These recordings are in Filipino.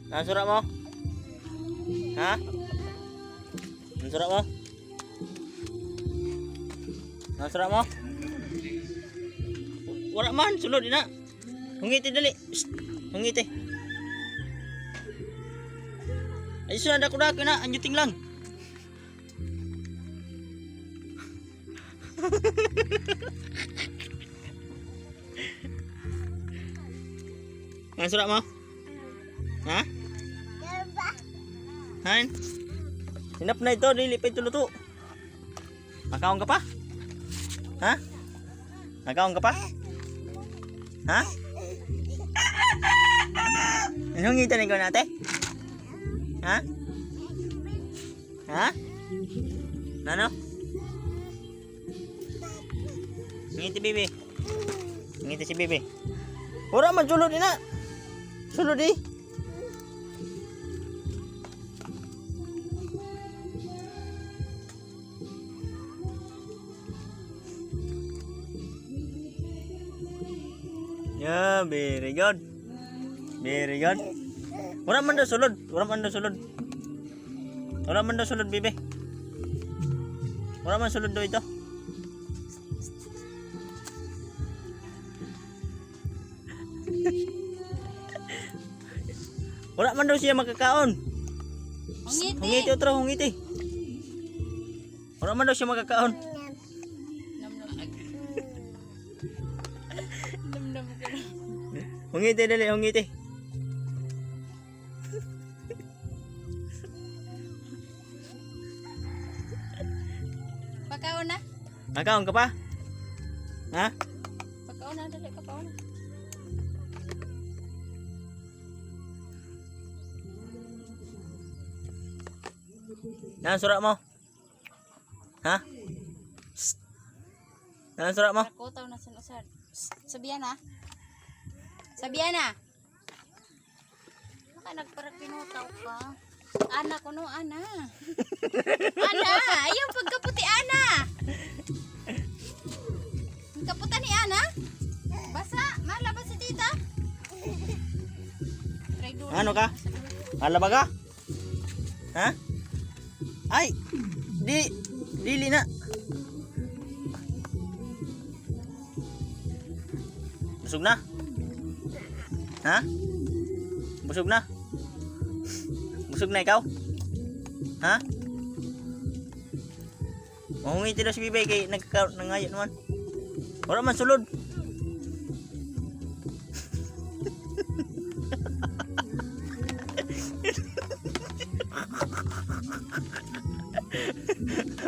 Ang surat mo? Ha? Ang surat mo? Ang surat mo? Wala man, sulod ina. Hungiti dali. Shh. Hungiti. Ay sunod ako na, anyuting lang. Ang surat mo? Ha? Han? Sinap na ito, dili pa ito luto. Nakaon ka pa? Ha? Nakaon ka pa? Ha? Anong ngitan ikaw natin? Ha? Ha? Ano? Ngiti bibi. Ngiti si bibi. Ora man sulod ina. Sulod di. Ya, very good. Very good. Ora man daw sulod. Ora man daw sulod. Ora man daw sulod bibi. Ora man sulod daw ito. Wala man daw siya makakaon. Hungiti. Hungiti otro, hungiti. Wala man daw siya makakaon. Nam-nam ko. Hungiti dali, hungiti. Pakaon na. Nakaon ka pa? Ha? Pakaon na dali, pakaon na. Yan surat mo. Ha? Shh. Yan surat mo. Ako taw na sinusad. Sabihan na. Sabihan na. Baka nagparakinotaw ka. Ana ko no, ana. Ana, ayaw pagkaputi ana. Kaputan ni ana. Basa, malabas si tita. Ano ka? Alaba ka? Ha? Ay! Dili na. Busog na? Ha? Busog na? Busog na ikaw? Ha? Mahungiti daw si Bibay kay nangayon naman. Wala man sulod.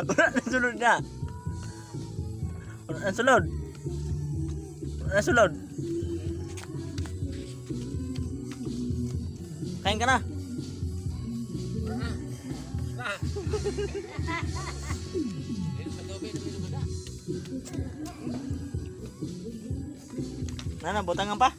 Wala na sulod na. Wala na sulod. Wala na sulod. Kain ka na. Nana, butangan pa.